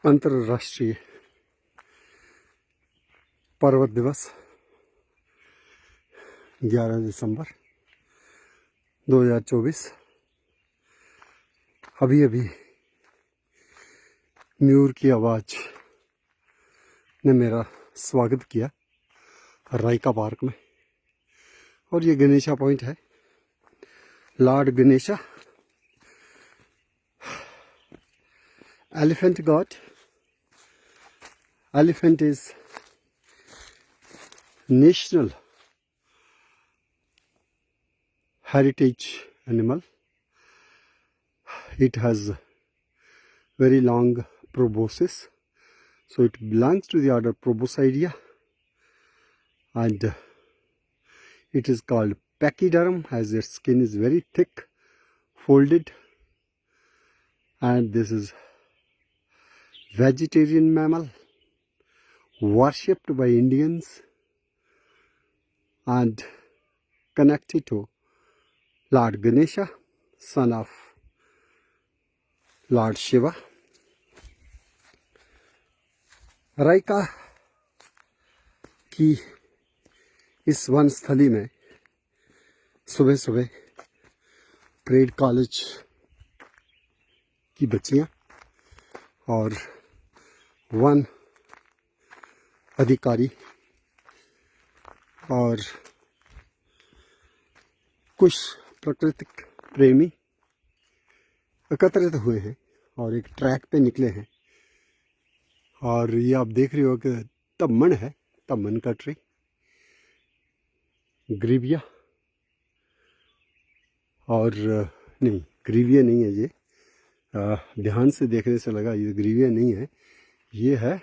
अंतर्राष्ट्रीय पर्वत दिवस 11 दिसंबर 2024। अभी अभी मयूर की आवाज़ ने मेरा स्वागत किया राइका पार्क में। और ये गणेशा पॉइंट है, Lord Ganesha, elephant God. Elephant is national heritage animal. It has very long proboscis, so it belongs to the order Proboscidea, and it is called pachyderm as its skin is very thick, folded, and this is vegetarian mammal worshipped by Indians and connected to Lord Ganesha, son of Lord Shiva. Raika की इस one स्थली में सुबह सुबह parade college की बच्चियां और one अधिकारी और कुछ प्राकृतिक प्रेमी एकत्रित हुए हैं और एक ट्रैक पे निकले हैं। और ये आप देख रहे हो कि तमन है, तमन का ट्री, ग्रीविया, और नहीं ग्रीविया नहीं है ये, ध्यान से देखने से लगा ये ग्रीविया नहीं है, ये है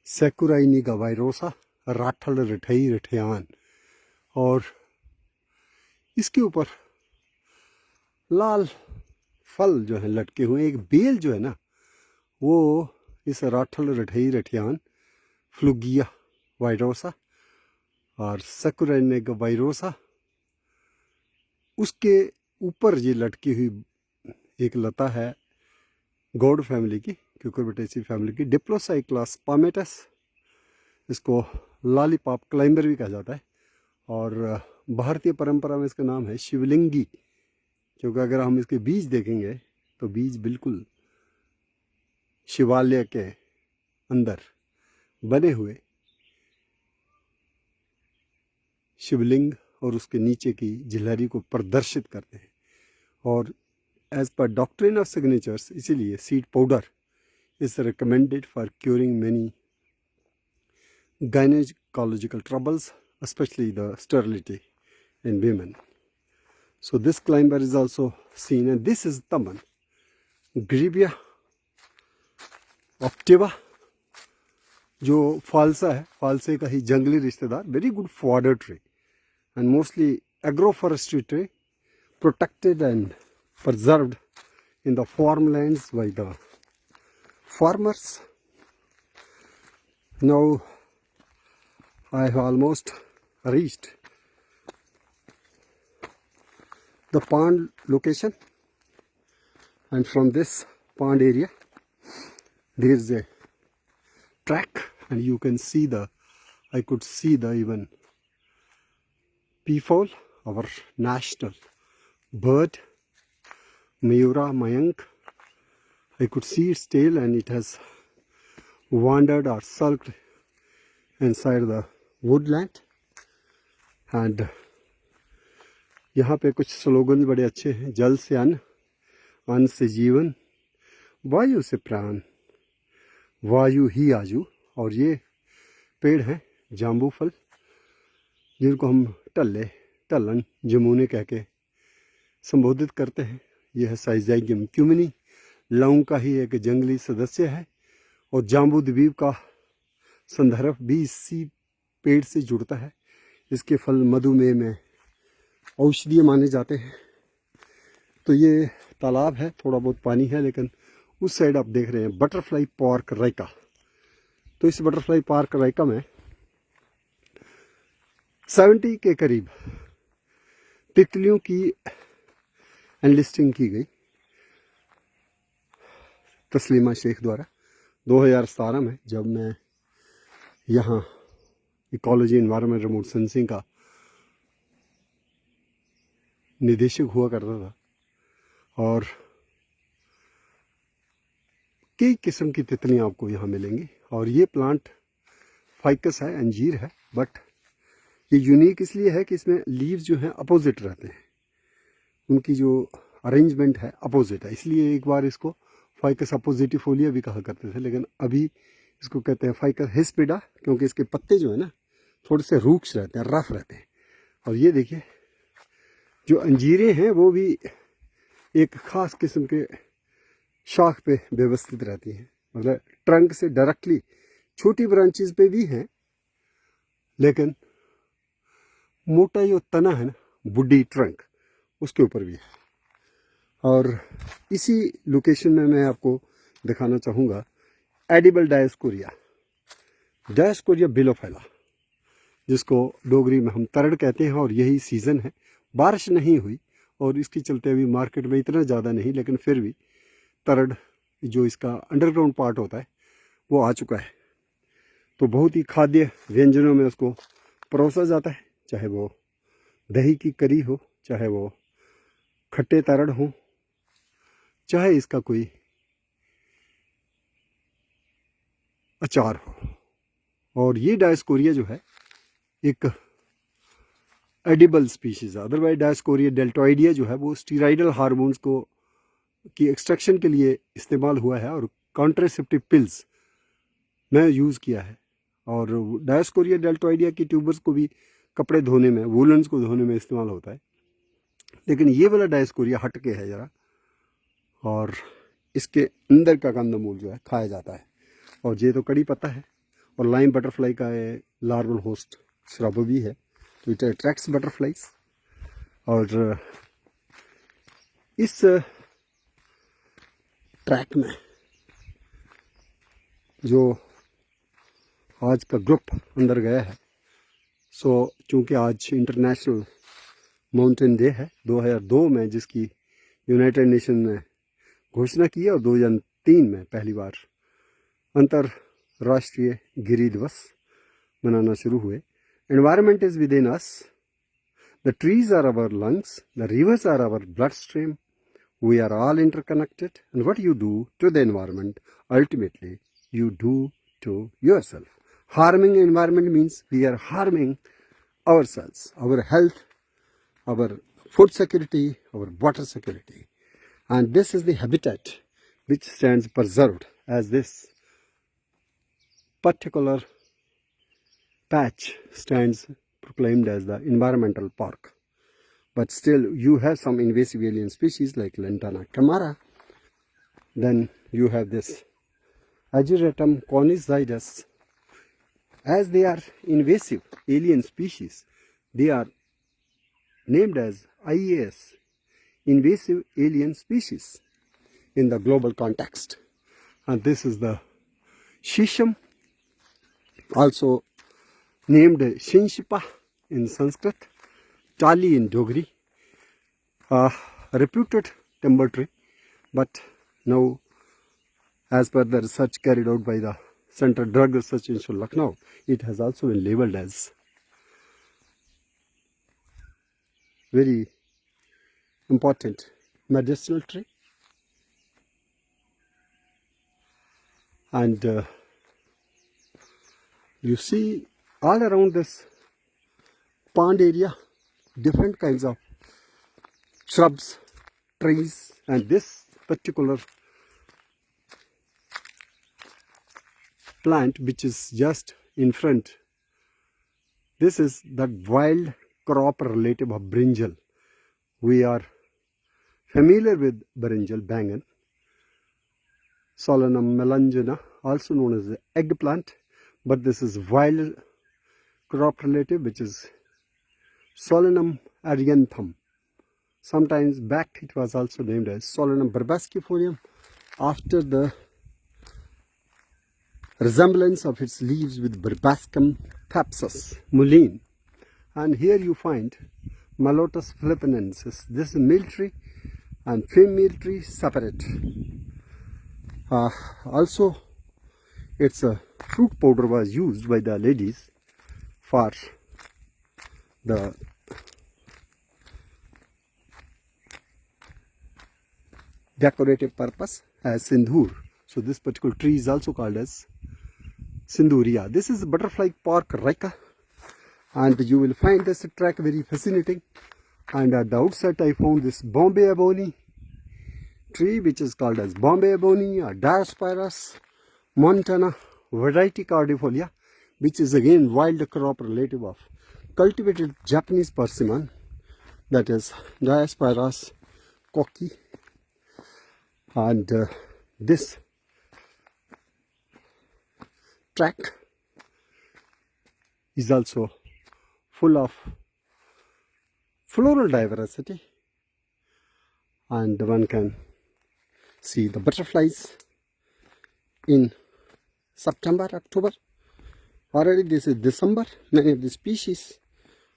सेकुराइनिगा वायरोसा, राठल रिठई रिठयान। और इसके ऊपर लाल फल जो है लटके हुए, एक बेल जो है ना वो इस राठल रिठई रिठयान, फ्लूगिया वायरोसा और सेकुराइनिगा वायरोसा, उसके ऊपर ये लटकी हुई एक लता है गॉड फैमिली की, क्यूकुरबिटेसी फैमिली की, डिप्लोसाइक्लास पामेटस। इसको लॉलीपॉप क्लाइंबर भी कहा जाता है और भारतीय परंपरा में इसका नाम है शिवलिंगी, क्योंकि अगर हम इसके बीज देखेंगे तो बीज बिल्कुल शिवालय के अंदर बने हुए शिवलिंग और उसके नीचे की झिल्लरी को प्रदर्शित करते हैं। और as per doctrine of signatures, इसीलिए seed powder is recommended for curing many gynecological troubles, especially the sterility in women. So this climber is also seen, and this is Taman, Grevia optiva, जो फालसा है, फालसे का ही जंगली रिश्तेदार, very good fodder tree and mostly agroforestry tree, protected and preserved in the farmlands by the farmers. Now I have almost reached the pond location, and from this pond area there is a track, and you can see I could see the even peafowl, our national bird, Mayura Mayank. I could see its tail, and it has wandered or sulked inside the woodland. And यहाँ पे कुछ slogan बड़े अच्छे हैं, जल से अन्न, अन्न से जीवन, वायु से प्राण, वायु ही आजू। और ये पेड़ हैं जाम्बू फल, जिनको हम टल्ले, टलन, जमुने कह के संबोधित करते हैं। यह है साइजाइगियम क्यूमिनी, लौंग का ही एक जंगली सदस्य है, और जाम्बू द्वीप का संदर्भ भी इसी पेड़ से जुड़ता है। इसके फल मधुमेह में औषधीय माने जाते हैं। तो ये तालाब है, थोड़ा बहुत पानी है, लेकिन उस साइड आप देख रहे हैं बटरफ्लाई पार्क राइका। तो इस बटरफ्लाई पार्क राइका में 70 के करीब तितलियों की एनलिस्टिंग की गई तस्लीमा शेख द्वारा। 2017 में जब मैं यहाँ इकोलॉजी एनवायरनमेंट रिमोट सेंसिंग का निदेशक हुआ करता था, और कई किस्म की तितलियाँ आपको यहाँ मिलेंगी। और ये प्लांट फाइकस है, अंजीर है, बट ये यूनिक इसलिए है कि इसमें लीव्स जो हैं अपोजिट रहते हैं, उनकी जो अरेंजमेंट है अपोजिट है, इसलिए एक बार इसको फाइकस अपोजिटिफोलिया भी कहा करते थे, लेकिन अभी इसको कहते हैं फाइकस हिस्पिडा, क्योंकि इसके पत्ते जो है ना थोड़े से रूक्ष रहते हैं, रफ रहते हैं। और ये देखिए जो अंजीरें हैं वो भी एक ख़ास किस्म के शाख पे व्यवस्थित रहती हैं, मतलब ट्रंक से डायरेक्टली, छोटी ब्रांचेस पे भी हैं, लेकिन मोटा जो तना है ना, बुड्डी ट्रंक, उसके ऊपर भी है। और इसी लोकेशन में मैं आपको दिखाना चाहूँगा एडिबल डायस्कोरिया, डायस्कोरिया बिलोफिला, जिसको डोगरी में हम तरड़ कहते हैं। और यही सीज़न है, बारिश नहीं हुई और इसके चलते अभी मार्केट में इतना ज़्यादा नहीं, लेकिन फिर भी तरड़ जो इसका अंडरग्राउंड पार्ट होता है वो आ चुका है। तो बहुत ही खाद्य व्यंजनों में उसको परोसा जाता है, चाहे वो दही की करी हो, चाहे वो खट्टे तरड़ हो, चाहे इसका कोई अचार हो। और ये डायस्कोरिया जो है एक एडिबल स्पीशीज है। अदरवाइज डायस्कोरिया डेल्टोइडिया जो है वो स्टीराइडल हार्मोन्स को की एक्सट्रैक्शन के लिए इस्तेमाल हुआ है और कॉन्ट्रासेप्टिव पिल्स में यूज़ किया है। और डायस्कोरिया डेल्टोइडिया की ट्यूबर्स को भी कपड़े धोने में, वूलन्स को धोने में इस्तेमाल होता है, लेकिन ये वाला डायस्कोरिया हट के है ज़रा, और इसके अंदर का कंदमूल जो है खाया जाता है। और ये तो कड़ी पत्ता है, और लाइम बटरफ्लाई का लार्वल होस्ट श्रब भी है, तो इट अट्रैक्ट्स बटरफ्लाइज। और इस ट्रैक में जो आज का ग्रुप अंदर गया है, सो चूँकि आज इंटरनेशनल माउंटेन डे है 2002 में, जिसकी यूनाइटेड नेशन ने घोषणा की है, और 2003 में पहली बार अंतर्राष्ट्रीय गिरी दिवस मनाना शुरू हुए। Environment is within us, the trees are our lungs, the rivers are our blood stream, we are all interconnected, and what you do to the environment, ultimately you do to yourself. Harming environment means we are harming ourselves, our health, our food security, our water security. And this is the habitat which stands preserved, as this particular patch stands proclaimed as the environmental park. But still you have some invasive alien species like Lantana camara. Then you have this Ageratum conicidus. As they are invasive alien species, they are named as IAS, invasive alien species, in the global context. And this is the Shisham, also named Shinshipa in Sanskrit, Tali in Dogri, reputed timber tree, but now, as per the research carried out by the Central Drug Research Institute Lucknow, it has also been labelled as very important medicinal tree. And you see all around this pond area different kinds of shrubs, trees, and this particular plant which is just in front, this is that wild crop relative of brinjal. We are familiar with brinjal, bangan, Solanum melangina, also known as the eggplant, but this is wild crop relative which is Solanum arianthum. Sometimes back it was also named as Solanum barbascifolium, after the resemblance of its leaves with Barbascum thapsus, mullein. And here you find Malotus philippinensis. This is male tree and female tree separate. Also It's a fruit powder was used by the ladies for the decorative purpose as sindoor. So this particular tree is also called as Sinduria. This is butterfly park Raika, and you will find this track very fascinating. And at the outset I found this Bombay ebony tree, which is called as Bombay ebony or Diospyros montana variety cardifolia, which is again wild crop relative of cultivated Japanese persimmon, that is Diospyros koki. And this track is also full of floral diversity, and one can see the butterflies in September, October. Already this is December. Many of the species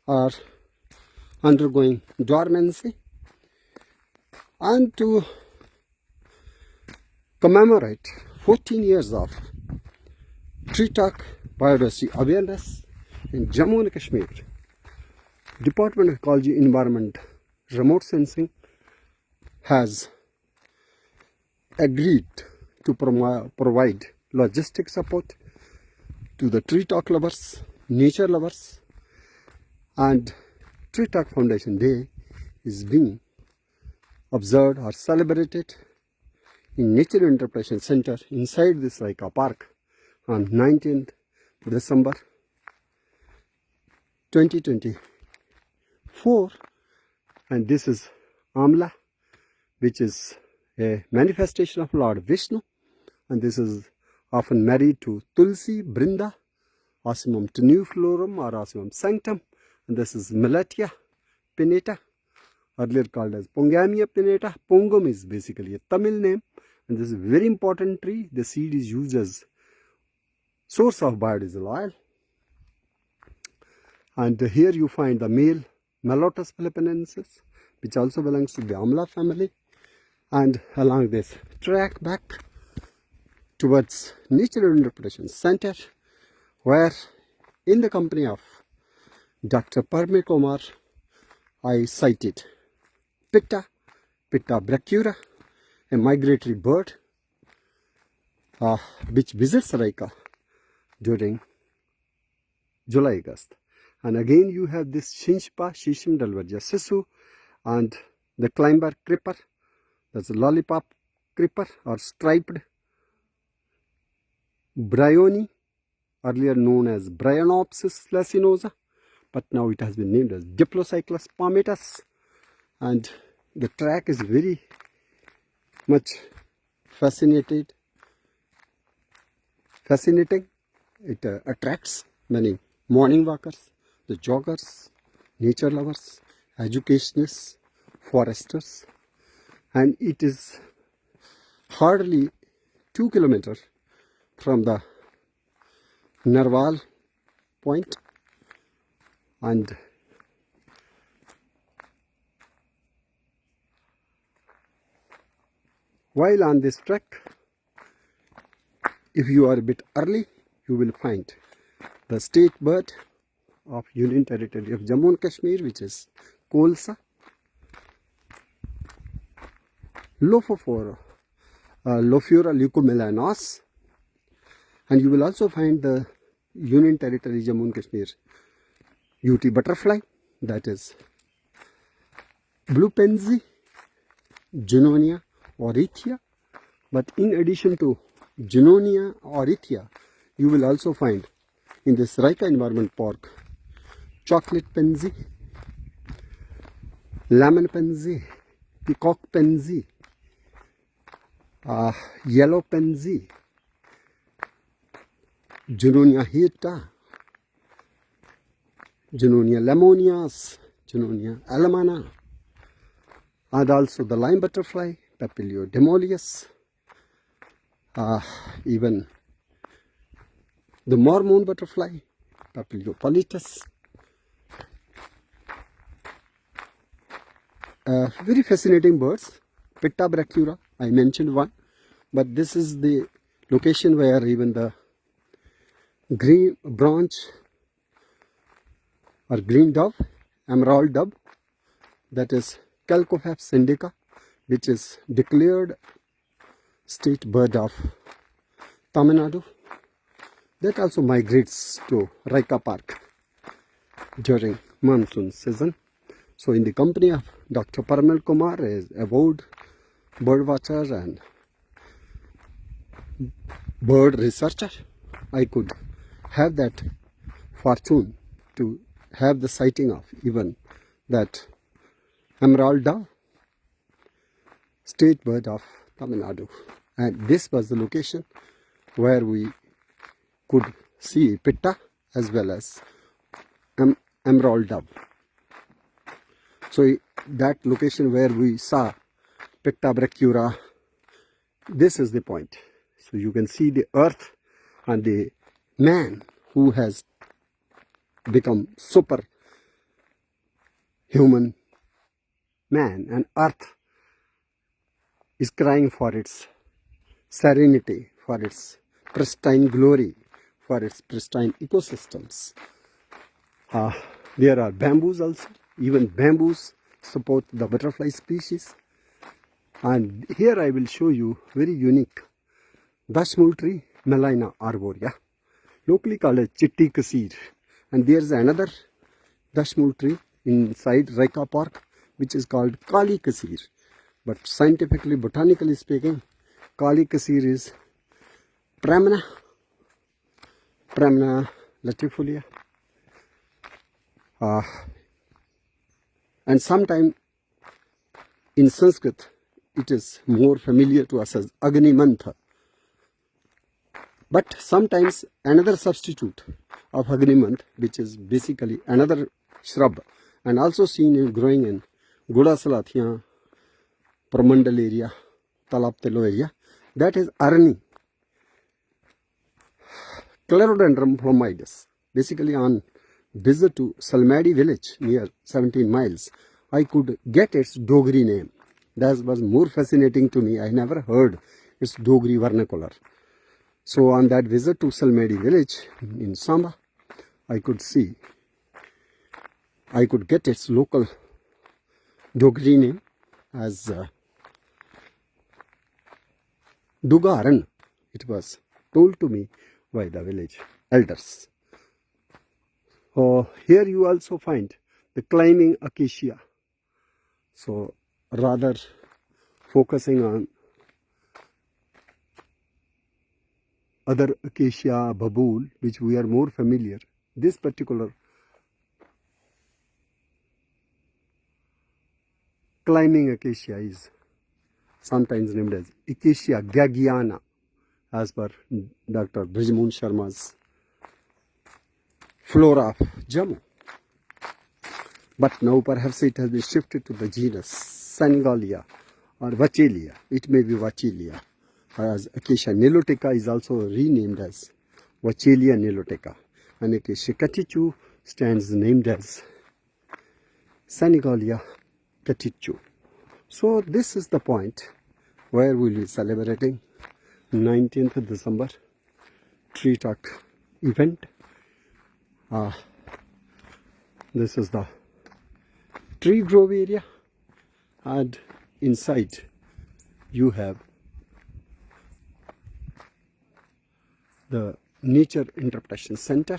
are undergoing dormancy. And to commemorate 14 years of tree talk biodiversity awareness in Jammu and Kashmir, Department of Ecology, Environment, Remote Sensing has agreed to provide logistic support to the tree talk lovers, nature lovers, and Tree Talk Foundation Day is being observed or celebrated in Nature Interpretation Center inside this Raika Park on 19th December 2024. And this is Amla, which is a manifestation of Lord Vishnu, and this is often married to Tulsi, Brinda, Ocimum tenuiflorum or Ocimum sanctum, and this is Miletia pinnata, earlier called as Pongamia pinnata. Pongum is basically a Tamil name, and this is a very important tree. The seed is used as source of biodiesel oil. And here you find the male Melotus philippinensis, which also belongs to the Amla family. And along this track back towards Nature Interpretation Center, where in the company of Dr. Parme Kumar, I sighted Pitta brachyura, a migratory bird which visits Raika during July-August. And again you have this Shinshpa, Shishim dalvergia sisu, and the climber creeper, that's a lollipop creeper or striped bryony, earlier known as Bryanopsis lacinosa, but now it has been named as Diplocyclus palmatus. And the track is very much fascinating. It attracts many morning walkers, the joggers, nature lovers, educationists, foresters, and it is hardly 2 kilometers from the Narwal point. And while on this trek, if you are a bit early, you will find the state bird of Union Territory of Jammu and Kashmir, which is Kolsa, Lophora leucomelanos, and you will also find the Union Territory Jammu and Kashmir UT butterfly, that is blue pansy, Junonia auretia. But in addition to Junonia auretia, you will also find in this Raika Environment Park chocolate pansy, lemon pansy, peacock pansy, yellow pansy, Junonia heta, Junonia lemonias, Junonia alemana, and also the lime butterfly, Papilio demolius, even the mormon butterfly, Papilio polytus. Very fascinating birds. Pitta brachyura, I mentioned one, but this is the location where even the green branch or green dove, emerald dove, that is Calcophapes indica, which is declared state bird of Tamil Nadu. That also migrates to Raika Park during monsoon season. So in the company of Dr. Paramal Kumar, a avowed bird watcher and bird researcher, I could have that fortune to have the sighting of even that emerald dove, state bird of Tamil Nadu. And this was the location where we could see pitta as well as emerald dove. So that location where we saw Pitta brachyura, this is the point. So you can see the earth and the man who has become super human man, and earth is crying for its serenity, for its pristine glory, for its pristine ecosystems. There are bamboos also. Even bamboos support the butterfly species. And here I will show you very unique dashmul tree, Melina arborea, locally called as Chitti Kasir. And there is another dashmul tree inside Raika Park which is called Kali Kasir. But scientifically, botanically speaking, Kali Kasir is Pramna latifolia. And sometime in Sanskrit it is more familiar to us as Agni Mantha. But sometimes another substitute of Agni Mantha, which is basically another shrub and also seen in growing in Gudasalathiya, Pramandal area, Talaptelo area, that is Arni, Clerodendron bromidus. Basically on visit to Salmadi village near 17 miles, I could get its Dogri name. That was more fascinating to me. I never heard its Dogri vernacular. So on that visit to Salmadi village in Samba, I could get its local Dogri name as Dugaran. It was told to me by the village elders. Here you also find the climbing acacia. So rather focusing on other acacia, babool, which we are more familiar, this particular climbing acacia is sometimes named as Acacia gagiana, as per Dr. Brijmoon Sharma's Flora of Jammu. But now perhaps it has been shifted to the genus Senegalia or Vachelia. It may be Vachelia. Whereas Acacia nilotica is also renamed as Vachelia nilotica. And Acacia catichu stands named as Senegalia catichu. So this is the point where we will be celebrating 19th December tree talk event. This is the tree grove area, and inside you have the Nature Interpretation Center.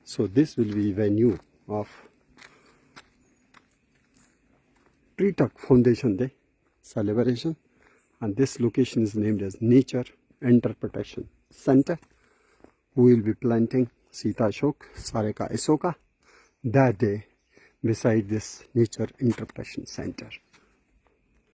So this will be venue of Tree Talk Foundation Day celebration, and this location is named as Nature Interpretation Center. We will be planting Sita Ashok, Sareka Asoka that day beside this Nature Interpretation Center.